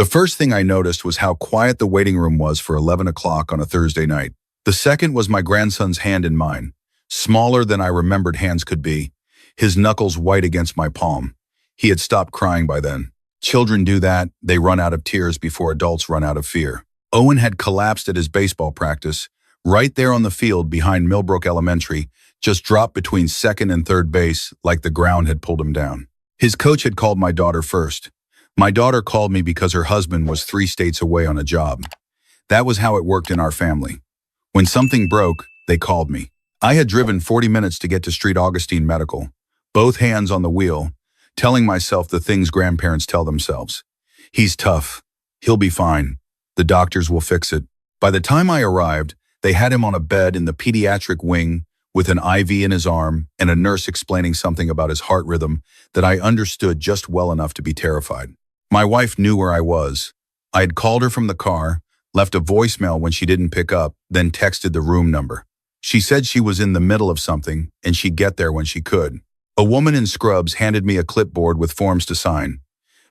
The first thing I noticed was how quiet the waiting room was for 11 o'clock on a Thursday night. The second was my grandson's hand in mine, smaller than I remembered hands could be, his knuckles white against my palm. He had stopped crying by then. Children do that, they run out of tears before adults run out of fear. Owen had collapsed at his baseball practice, right there on the field behind Millbrook Elementary, just dropped between second and third base like the ground had pulled him down. His coach had called my daughter first. My daughter called me because her husband was 3 states away on a job. That was how it worked in our family. When something broke, they called me. I had driven 40 minutes to get to Street Augustine Medical, both hands on the wheel, telling myself the things grandparents tell themselves. He's tough. He'll be fine. The doctors will fix it. By the time I arrived, they had him on a bed in the pediatric wing with an IV in his arm and a nurse explaining something about his heart rhythm that I understood just well enough to be terrified. My wife knew where I was. I had called her from the car, left a voicemail when she didn't pick up, then texted the room number. She said she was in the middle of something and she'd get there when she could. A woman in scrubs handed me a clipboard with forms to sign.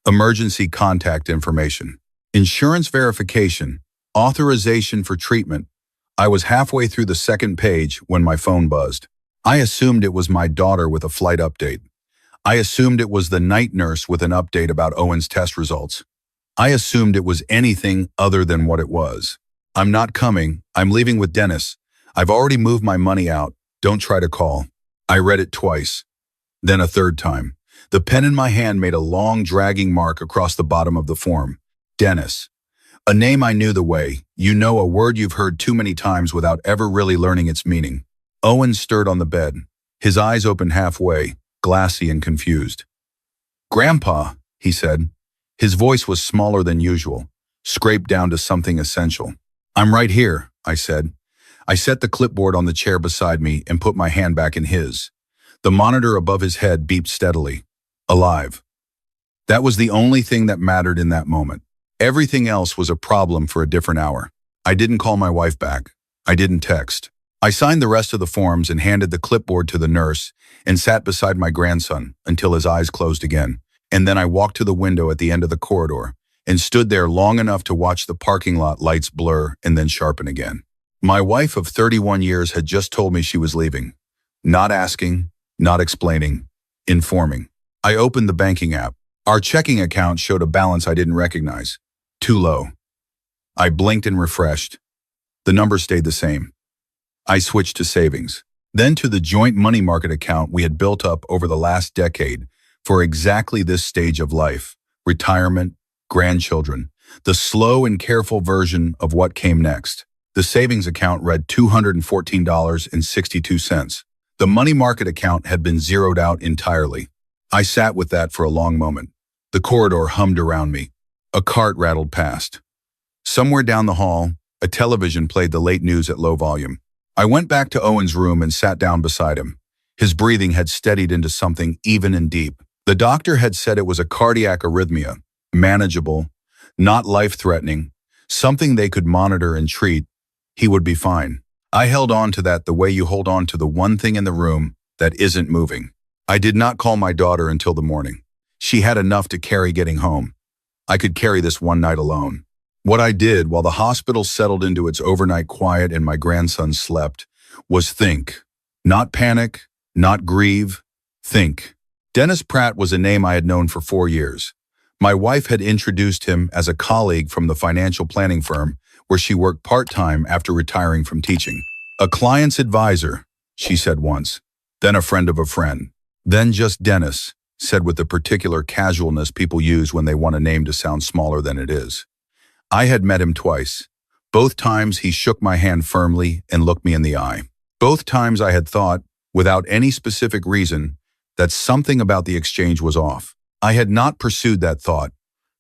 Emergency contact information. Insurance verification. Authorization for treatment. I was halfway through the second page when my phone buzzed. I assumed it was my daughter with a flight update. I assumed it was the night nurse with an update about Owen's test results. I assumed it was anything other than what it was. I'm not coming. I'm leaving with Dennis. I've already moved my money out. Don't try to call. I read it twice. Then a third time. The pen in my hand made a long, dragging mark across the bottom of the form. Dennis. A name I knew the way. You know, a word you've heard too many times without ever really learning its meaning. Owen stirred on the bed. His eyes opened halfway, glassy and confused. "Grandpa," he said. His voice was smaller than usual, scraped down to something essential. "I'm right here," I said. I set the clipboard on the chair beside me and put my hand back in his. The monitor above his head beeped steadily. Alive. That was the only thing that mattered in that moment. Everything else was a problem for a different hour. I didn't call my wife back. I didn't text. I signed the rest of the forms and handed the clipboard to the nurse and sat beside my grandson until his eyes closed again. And then I walked to the window at the end of the corridor and stood there long enough to watch the parking lot lights blur and then sharpen again. My wife of 31 years had just told me she was leaving. Not asking, not explaining, informing. I opened the banking app. Our checking account showed a balance I didn't recognize. Too low. I blinked and refreshed. The number stayed the same. I switched to savings, then to the joint money market account we had built up over the last decade for exactly this stage of life, retirement, grandchildren, the slow and careful version of what came next. The savings account read $214.62. The money market account had been zeroed out entirely. I sat with that for a long moment. The corridor hummed around me. A cart rattled past. Somewhere down the hall, a television played the late news at low volume. I went back to Owen's room and sat down beside him. His breathing had steadied into something even and deep. The doctor had said it was a cardiac arrhythmia, manageable, not life-threatening, something they could monitor and treat. He would be fine. I held on to that the way you hold on to the one thing in the room that isn't moving. I did not call my daughter until the morning. She had enough to carry getting home. I could carry this one night alone. What I did while the hospital settled into its overnight quiet and my grandson slept was think. Not panic, not grieve, think. Dennis Pratt was a name I had known for 4 years. My wife had introduced him as a colleague from the financial planning firm where she worked part-time after retiring from teaching. A client's advisor, she said once, then a friend of a friend, then just Dennis, said with the particular casualness people use when they want a name to sound smaller than it is. I had met him twice. Both times he shook my hand firmly and looked me in the eye. Both times I had thought, without any specific reason, that something about the exchange was off. I had not pursued that thought.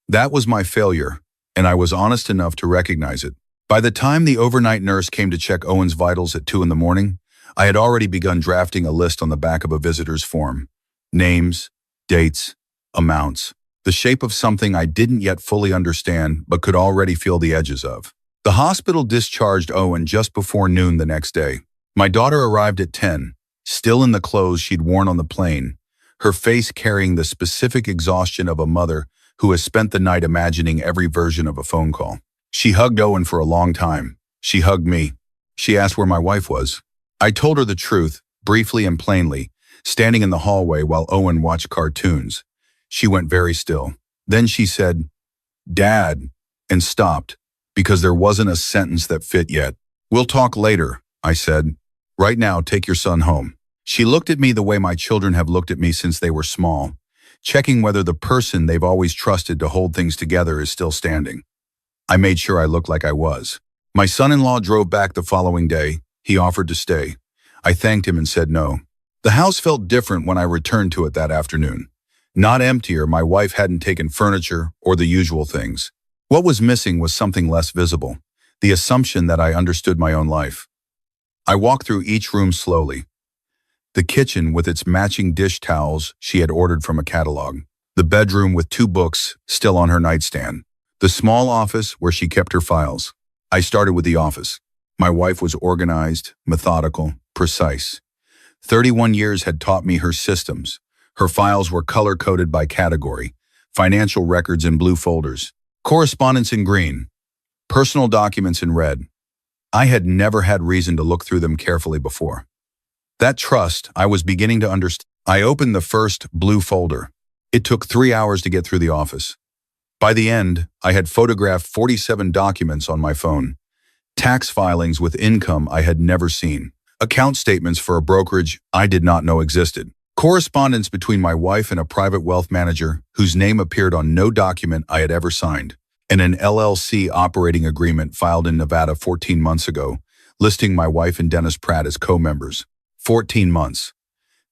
That was my failure, and I was honest enough to recognize it. By the time the overnight nurse came to check Owen's vitals at 2 a.m, I had already begun drafting a list on the back of a visitor's form. Names, dates, amounts, the shape of something I didn't yet fully understand but could already feel the edges of. The hospital discharged Owen just before noon the next day. My daughter arrived at 10, still in the clothes she'd worn on the plane, her face carrying the specific exhaustion of a mother who has spent the night imagining every version of a phone call. She hugged Owen for a long time. She hugged me. She asked where my wife was. I told her the truth, briefly and plainly, standing in the hallway while Owen watched cartoons. She went very still. Then she said, "Dad," and stopped, because there wasn't a sentence that fit yet. "We'll talk later," I said. "Right now, take your son home." She looked at me the way my children have looked at me since they were small, checking whether the person they've always trusted to hold things together is still standing. I made sure I looked like I was. My son-in-law drove back the following day. He offered to stay. I thanked him and said no. The house felt different when I returned to it that afternoon. Not emptier, my wife hadn't taken furniture or the usual things. What was missing was something less visible, the assumption that I understood my own life. I walked through each room slowly. The kitchen with its matching dish towels she had ordered from a catalog. The bedroom with 2 books still on her nightstand. The small office where she kept her files. I started with the office. My wife was organized, methodical, precise. 31 years had taught me her systems. Her files were color-coded by category, financial records in blue folders, correspondence in green, personal documents in red. I had never had reason to look through them carefully before. That trust I was beginning to understand. I opened the first blue folder. It took 3 hours to get through the office. By the end, I had photographed 47 documents on my phone. Tax filings with income I had never seen. Account statements for a brokerage I did not know existed. Correspondence between my wife and a private wealth manager whose name appeared on no document I had ever signed. And an LLC operating agreement filed in Nevada 14 months ago, listing my wife and Dennis Pratt as co-members. 14 months.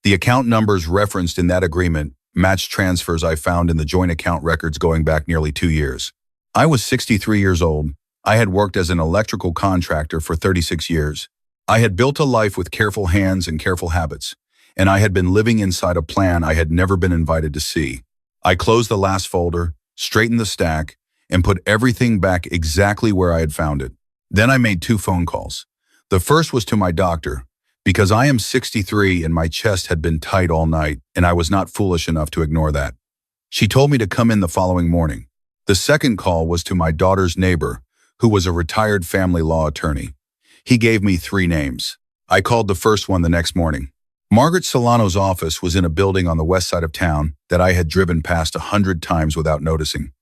The account numbers referenced in that agreement matched transfers I found in the joint account records going back nearly 2 years. I was 63 years old. I had worked as an electrical contractor for 36 years. I had built a life with careful hands and careful habits, and I had been living inside a plan I had never been invited to see. I closed the last folder, straightened the stack, and put everything back exactly where I had found it. Then I made 2 phone calls. The first was to my doctor, because I am 63 and my chest had been tight all night, and I was not foolish enough to ignore that. She told me to come in the following morning. The second call was to my daughter's neighbor, who was a retired family law attorney. He gave me 3 names. I called the first one the next morning. Margaret Solano's office was in a building on the west side of town that I had driven past 100 times without noticing.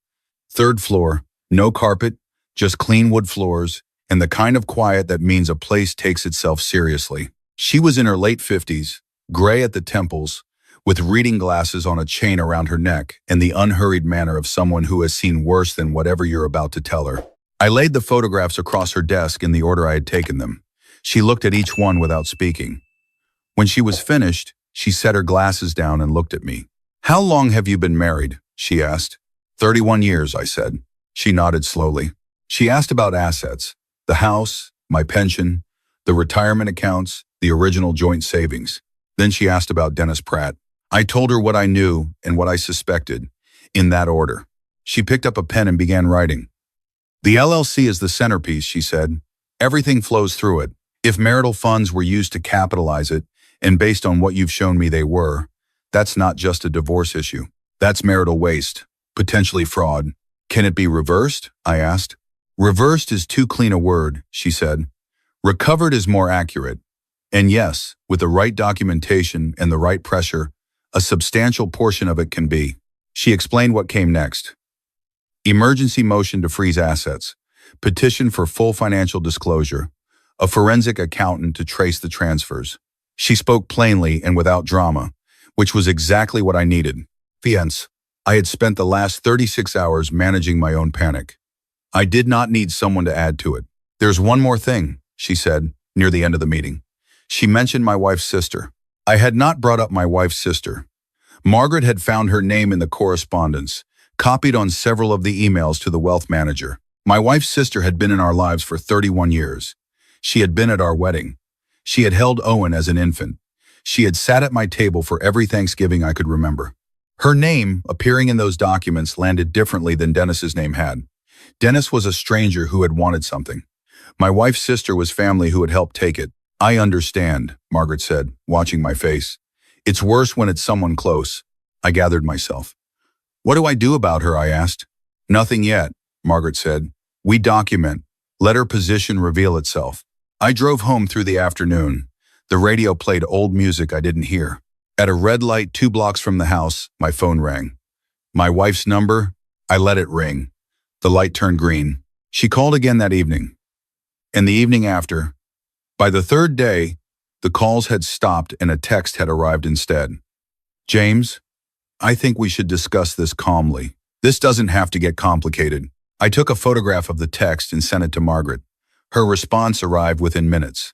3rd floor, no carpet, just clean wood floors, and the kind of quiet that means a place takes itself seriously. She was in her late 50s, gray at the temples, with reading glasses on a chain around her neck and the unhurried manner of someone who has seen worse than whatever you're about to tell her. I laid the photographs across her desk in the order I had taken them. She looked at each one without speaking. When she was finished, she set her glasses down and looked at me. "How long have you been married?" she asked. 31 years, I said. She nodded slowly. She asked about assets, the house, my pension, the retirement accounts, the original joint savings. Then she asked about Dennis Pratt. I told her what I knew and what I suspected, in that order. She picked up a pen and began writing. "The LLC is the centerpiece," she said. "Everything flows through it. If marital funds were used to capitalize it, and based on what you've shown me they were, that's not just a divorce issue. That's marital waste, potentially fraud. Can it be reversed?" I asked. "Reversed is too clean a word," she said. "Recovered is more accurate. And yes, with the right documentation and the right pressure, a substantial portion of it can be." She explained what came next. Emergency motion to freeze assets, petition for full financial disclosure, a forensic accountant to trace the transfers. She spoke plainly and without drama, which was exactly what I needed. Fiance, I had spent the last 36 hours managing my own panic. I did not need someone to add to it. "There's one more thing," she said, near the end of the meeting. She mentioned my wife's sister. I had not brought up my wife's sister. Margaret had found her name in the correspondence, copied on several of the emails to the wealth manager. My wife's sister had been in our lives for 31 years. She had been at our wedding. She had held Owen as an infant. She had sat at my table for every Thanksgiving I could remember. Her name, appearing in those documents, landed differently than Dennis's name had. Dennis was a stranger who had wanted something. My wife's sister was family who had helped take it. "I understand," Margaret said, watching my face. "It's worse when it's someone close." I gathered myself. What do I do about her? I asked. Nothing yet, Margaret said. We document. Let her position reveal itself. I drove home through the afternoon. The radio played old music I didn't hear. At a red light 2 blocks from the house, my phone rang. My wife's number? I let it ring. The light turned green. She called again that evening. And the evening after. By the third day, the calls had stopped and a text had arrived instead. James, I think we should discuss this calmly. This doesn't have to get complicated. I took a photograph of the text and sent it to Margaret. Her response arrived within minutes.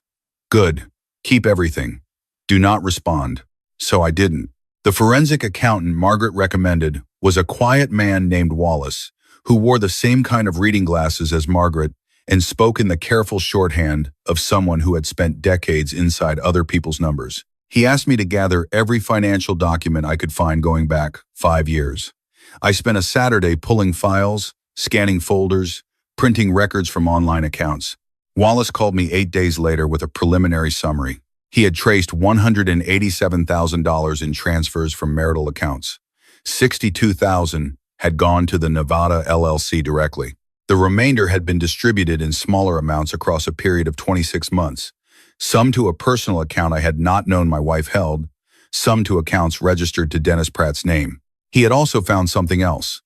Good. Keep everything. Do not respond. So I didn't. The forensic accountant Margaret recommended was a quiet man named Wallace, who wore the same kind of reading glasses as Margaret and spoke in the careful shorthand of someone who had spent decades inside other people's numbers. He asked me to gather every financial document I could find going back 5 years. I spent a Saturday pulling files, scanning folders, printing records from online accounts. Wallace called me 8 days later with a preliminary summary. He had traced $187,000 in transfers from marital accounts. $62,000 had gone to the Nevada LLC directly. The remainder had been distributed in smaller amounts across a period of 26 months, some to a personal account I had not known my wife held, some to accounts registered to Dennis Pratt's name. He had also found something else.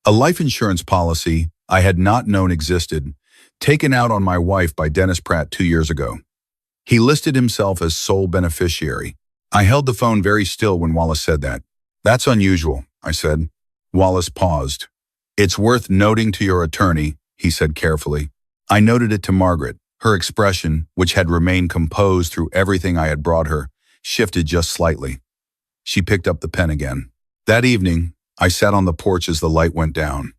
A life insurance policy I had not known existed, taken out on my wife by Dennis Pratt 2 years ago. He listed himself as sole beneficiary. I held the phone very still when Wallace said that. That's unusual, I said. Wallace paused. It's worth noting to your attorney, he said carefully. I noted it to Margaret. Her expression, which had remained composed through everything I had brought her, shifted just slightly. She picked up the pen again. That evening, I sat on the porch as the light went down.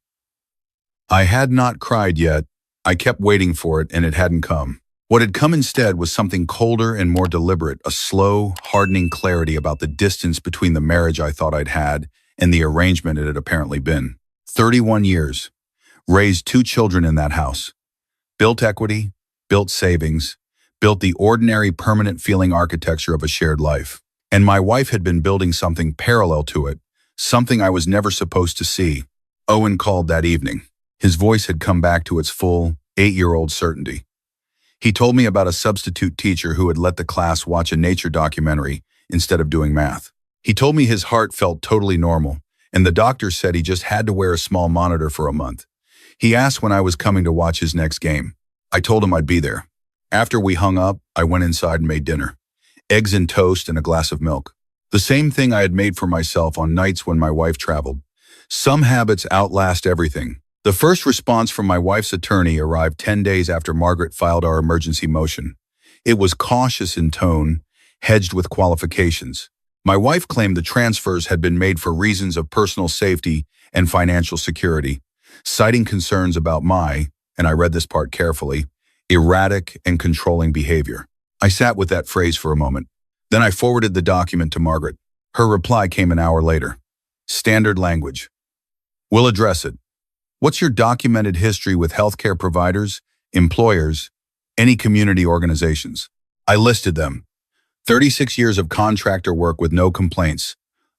I had not cried yet. I kept waiting for it, and it hadn't come. What had come instead was something colder and more deliberate, a slow, hardening clarity about the distance between the marriage I thought I'd had and the arrangement it had apparently been. 31 years. Raised 2 children in that house. Built equity, built savings, built the ordinary permanent feeling architecture of a shared life. And my wife had been building something parallel to it, something I was never supposed to see. Owen called that evening. His voice had come back to its full, 8-year-old certainty. He told me about a substitute teacher who had let the class watch a nature documentary instead of doing math. He told me his heart felt totally normal, and the doctor said he just had to wear a small monitor for a month. He asked when I was coming to watch his next game. I told him I'd be there. After we hung up, I went inside and made dinner. Eggs and toast and a glass of milk. The same thing I had made for myself on nights when my wife traveled. Some habits outlast everything. The first response from my wife's attorney arrived 10 days after Margaret filed our emergency motion. It was cautious in tone, hedged with qualifications. My wife claimed the transfers had been made for reasons of personal safety and financial security, citing concerns about my, and I read this part carefully, erratic and controlling behavior. I sat with that phrase for a moment. Then I forwarded the document to Margaret. Her reply came an hour later. Standard language. We'll address it. What's your documented history with healthcare providers, employers, any community organizations? I listed them. 36 years of contractor work with no complaints,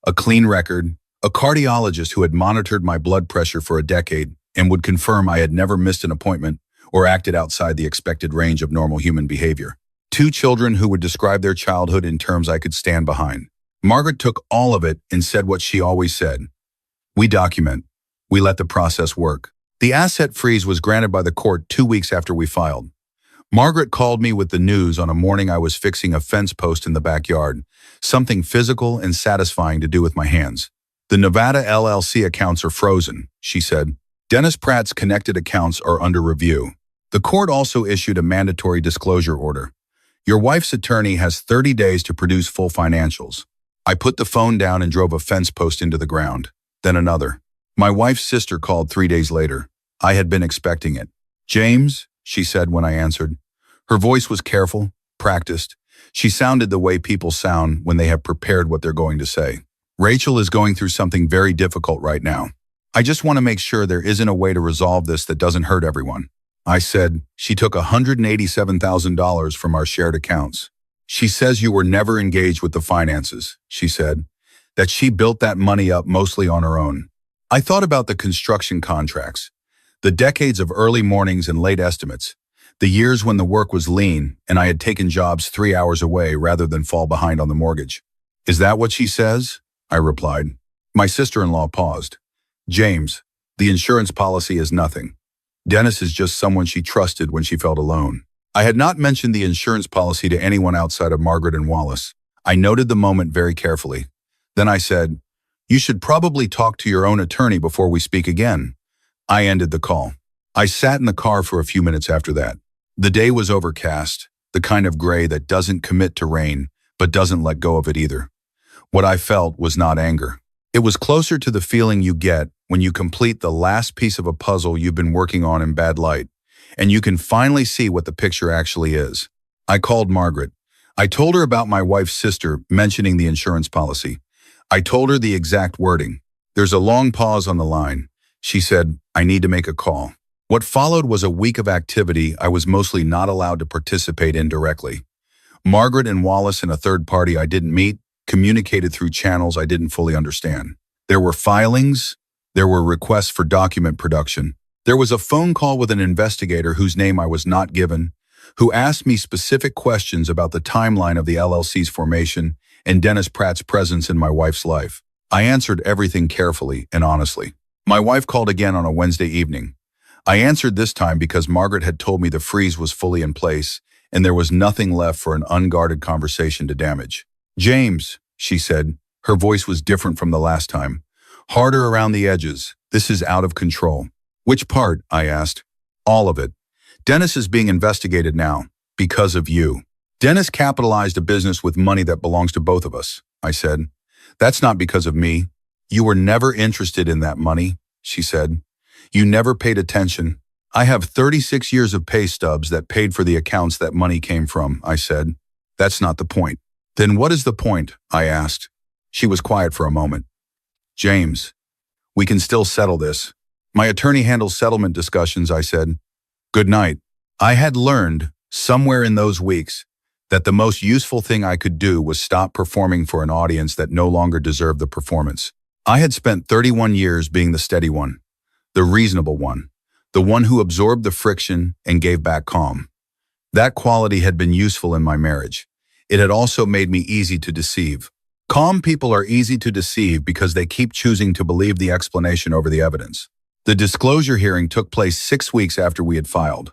a clean record, a cardiologist who had monitored my blood pressure for a decade and would confirm I had never missed an appointment or acted outside the expected range of normal human behavior. 2 children who would describe their childhood in terms I could stand behind. Margaret took all of it and said what she always said. We document. We let the process work. The asset freeze was granted by the court 2 weeks after we filed. Margaret called me with the news on a morning I was fixing a fence post in the backyard, something physical and satisfying to do with my hands. The Nevada LLC accounts are frozen, she said. Dennis Pratt's connected accounts are under review. The court also issued a mandatory disclosure order. Your wife's attorney has 30 days to produce full financials. I put the phone down and drove a fence post into the ground, then another. My wife's sister called 3 days later. I had been expecting it. James, she said when I answered. Her voice was careful, practiced. She sounded the way people sound when they have prepared what they're going to say. Rachel is going through something very difficult right now. I just want to make sure there isn't a way to resolve this that doesn't hurt everyone. I said, she took $187,000 from our shared accounts. She says you were never engaged with the finances, she said, that she built that money up mostly on her own. I thought about the construction contracts, the decades of early mornings and late estimates, the years when the work was lean and I had taken jobs 3 hours away rather than fall behind on the mortgage. Is that what she says? I replied. My sister-in-law paused. James, the insurance policy is nothing. Dennis is just someone she trusted when she felt alone. I had not mentioned the insurance policy to anyone outside of Margaret and Wallace. I noted the moment very carefully. Then I said, you should probably talk to your own attorney before we speak again. I ended the call. I sat in the car for a few minutes after that. The day was overcast, the kind of gray that doesn't commit to rain, but doesn't let go of it either. What I felt was not anger. It was closer to the feeling you get when you complete the last piece of a puzzle you've been working on in bad light, and you can finally see what the picture actually is. I called Margaret. I told her about my wife's sister mentioning the insurance policy. I told her the exact wording. There's a long pause on the line. She said, I need to make a call. What followed was a week of activity I was mostly not allowed to participate in directly. Margaret and Wallace and a third party I didn't meet communicated through channels I didn't fully understand. There were filings, there were requests for document production. There was a phone call with an investigator whose name I was not given, who asked me specific questions about the timeline of the LLC's formation and Dennis Pratt's presence in my wife's life. I answered everything carefully and honestly. My wife called again on a Wednesday evening. I answered this time because Margaret had told me the freeze was fully in place and there was nothing left for an unguarded conversation to damage. James, she said, her voice was different from the last time. Harder around the edges. This is out of control. Which part? I asked. All of it. Dennis is being investigated now, because of you. Dennis capitalized a business with money that belongs to both of us, I said. That's not because of me. You were never interested in that money, she said. You never paid attention. I have 36 years of pay stubs that paid for the accounts that money came from, I said. That's not the point. Then what is the point? I asked. She was quiet for a moment. James, we can still settle this. My attorney handles settlement discussions, I said. Good night. I had learned, somewhere in those weeks, that the most useful thing I could do was stop performing for an audience that no longer deserved the performance. I had spent 31 years being the steady one, the reasonable one, the one who absorbed the friction and gave back calm. That quality had been useful in my marriage. It had also made me easy to deceive. Calm people are easy to deceive because they keep choosing to believe the explanation over the evidence. The disclosure hearing took place 6 weeks after we had filed.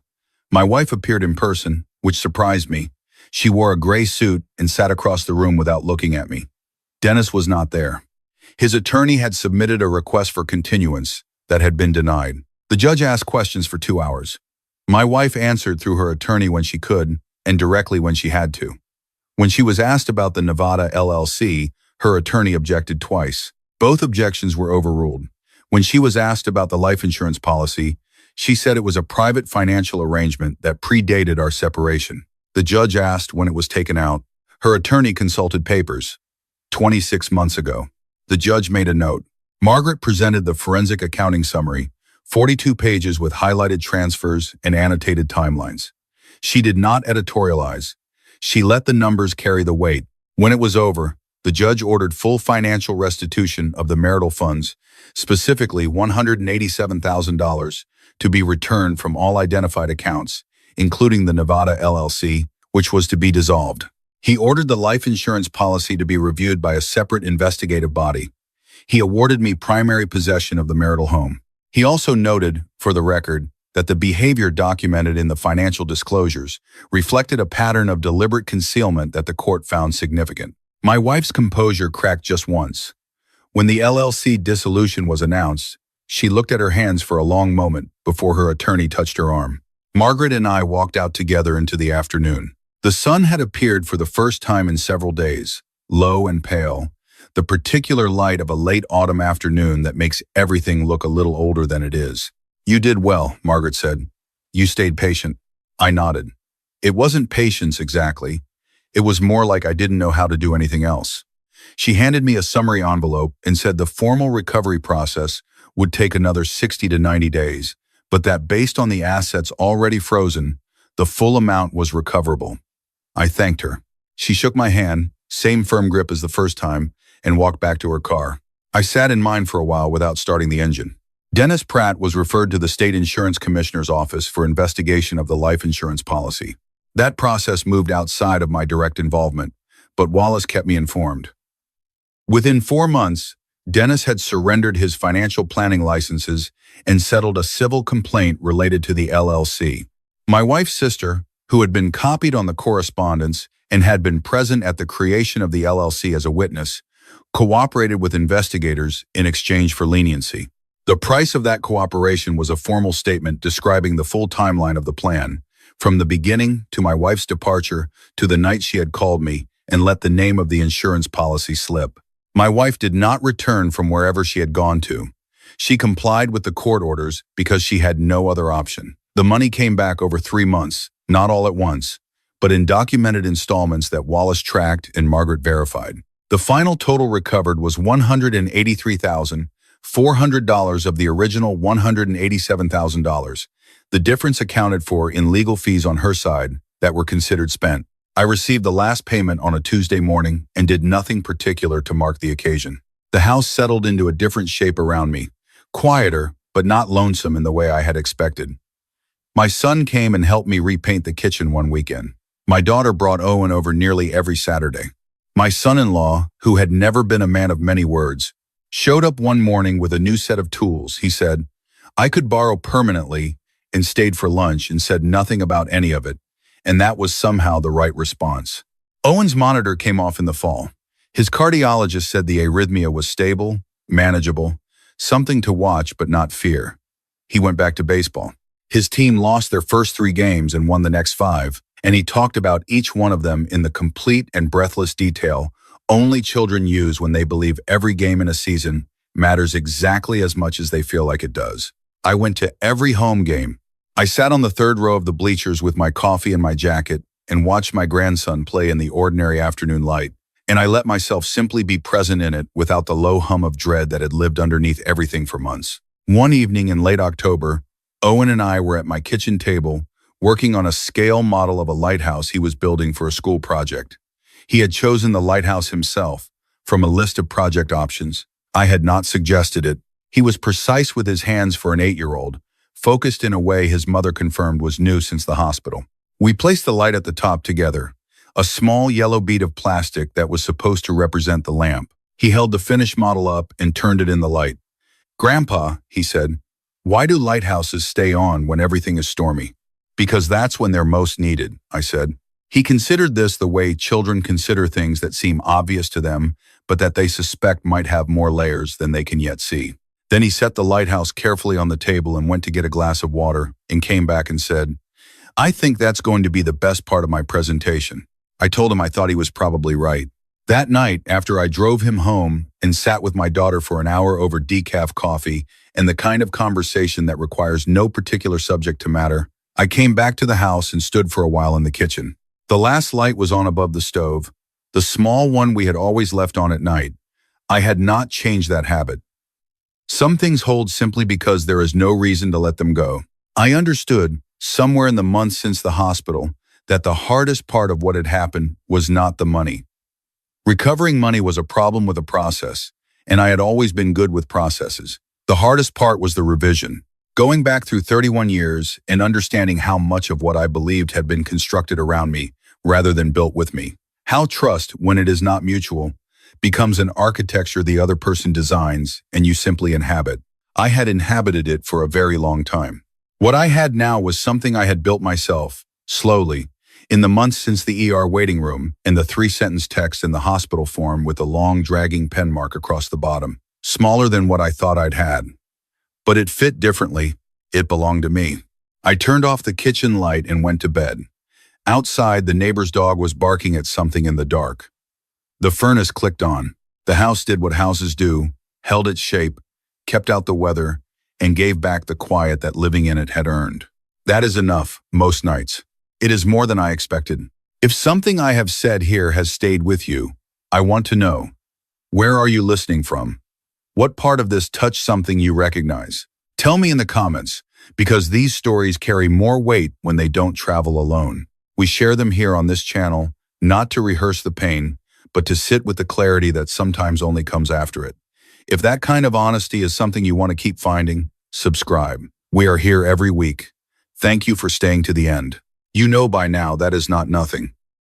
My wife appeared in person, which surprised me. She wore a gray suit and sat across the room without looking at me. Dennis was not there. His attorney had submitted a request for continuance that had been denied. The judge asked questions for 2 hours. My wife answered through her attorney when she could and directly when she had to. When she was asked about the Nevada LLC, her attorney objected twice. Both objections were overruled. When she was asked about the life insurance policy, she said it was a private financial arrangement that predated our separation. The judge asked when it was taken out. Her attorney consulted papers. 26 months ago. The judge made a note. Margaret presented the forensic accounting summary, 42 pages with highlighted transfers and annotated timelines. She did not editorialize. She let the numbers carry the weight. When it was over, the judge ordered full financial restitution of the marital funds, specifically $187,000, to be returned from all identified accounts, including the Nevada LLC, which was to be dissolved. He ordered the life insurance policy to be reviewed by a separate investigative body. He awarded me primary possession of the marital home. He also noted, for the record, that the behavior documented in the financial disclosures reflected a pattern of deliberate concealment that the court found significant. My wife's composure cracked just once. When the LLC dissolution was announced, she looked at her hands for a long moment before her attorney touched her arm. Margaret and I walked out together into the afternoon. The sun had appeared for the first time in several days, low and pale, the particular light of a late autumn afternoon that makes everything look a little older than it is. You did well, Margaret said. You stayed patient. I nodded. It wasn't patience exactly. It was more like I didn't know how to do anything else. She handed me a summary envelope and said the formal recovery process would take another 60 to 90 days, but that based on the assets already frozen, the full amount was recoverable. I thanked her. She shook my hand, same firm grip as the first time, and walked back to her car. I sat in mine for a while without starting the engine. Dennis Pratt was referred to the state insurance commissioner's office for investigation of the life insurance policy. That process moved outside of my direct involvement, but Wallace kept me informed. Within 4 months, Dennis had surrendered his financial planning licenses and settled a civil complaint related to the LLC. My wife's sister, who had been copied on the correspondence and had been present at the creation of the LLC as a witness, cooperated with investigators in exchange for leniency. The price of that cooperation was a formal statement describing the full timeline of the plan, from the beginning to my wife's departure to the night she had called me and let the name of the insurance policy slip. My wife did not return from wherever she had gone to. She complied with the court orders because she had no other option. The money came back over 3 months, not all at once, but in documented installments that Wallace tracked and Margaret verified. The final total recovered was $183,400 of the original $187,000. The difference accounted for in legal fees on her side that were considered spent. I received the last payment on a Tuesday morning and did nothing particular to mark the occasion. The house settled into a different shape around me, quieter but not lonesome in the way I had expected. My son came and helped me repaint the kitchen one weekend. My daughter brought Owen over nearly every Saturday. My son-in-law, who had never been a man of many words, showed up one morning with a new set of tools. He said, I could borrow permanently, and stayed for lunch and said nothing about any of it, and that was somehow the right response. Owen's monitor came off in the fall. His cardiologist said the arrhythmia was stable, manageable, something to watch but not fear. He went back to baseball. His team lost their first 3 games and won the next 5, and he talked about each one of them in the complete and breathless detail only children use when they believe every game in a season matters exactly as much as they feel like it does. I went to every home game. I sat on the 3rd row of the bleachers with my coffee and my jacket and watched my grandson play in the ordinary afternoon light, and I let myself simply be present in it without the low hum of dread that had lived underneath everything for months. One evening in late October, Owen and I were at my kitchen table working on a scale model of a lighthouse he was building for a school project. He had chosen the lighthouse himself from a list of project options. I had not suggested it. He was precise with his hands for an 8-year-old, focused in a way his mother confirmed was new since the hospital. We placed the light at the top together, a small yellow bead of plastic that was supposed to represent the lamp. He held the finished model up and turned it in the light. Grandpa, he said, why do lighthouses stay on when everything is stormy? Because that's when they're most needed, I said. He considered this the way children consider things that seem obvious to them, but that they suspect might have more layers than they can yet see. Then he set the lighthouse carefully on the table and went to get a glass of water and came back and said, I think that's going to be the best part of my presentation. I told him I thought he was probably right. That night, after I drove him home and sat with my daughter for an hour over decaf coffee and the kind of conversation that requires no particular subject to matter, I came back to the house and stood for a while in the kitchen. The last light was on above the stove, the small one we had always left on at night. I had not changed that habit. Some things hold simply because there is no reason to let them go. I understood, somewhere in the months since the hospital, that the hardest part of what had happened was not the money. Recovering money was a problem with a process, and I had always been good with processes. The hardest part was the revision. Going back through 31 years and understanding how much of what I believed had been constructed around me rather than built with me. How trust, when it is not mutual, becomes an architecture the other person designs and you simply inhabit. I had inhabited it for a very long time. What I had now was something I had built myself, slowly, in the months since the ER waiting room and the 3-sentence text in the hospital form with a long dragging pen mark across the bottom. Smaller than what I thought I'd had. But it fit differently. It belonged to me. I turned off the kitchen light and went to bed. Outside, the neighbor's dog was barking at something in the dark. The furnace clicked on. The house did what houses do, held its shape, kept out the weather, and gave back the quiet that living in it had earned. That is enough, most nights. It is more than I expected. If something I have said here has stayed with you, I want to know, where are you listening from? What part of this touched something you recognize? Tell me in the comments, because these stories carry more weight when they don't travel alone. We share them here on this channel, not to rehearse the pain, but to sit with the clarity that sometimes only comes after it. If that kind of honesty is something you want to keep finding, subscribe. We are here every week. Thank you for staying to the end. You know by now that is not nothing.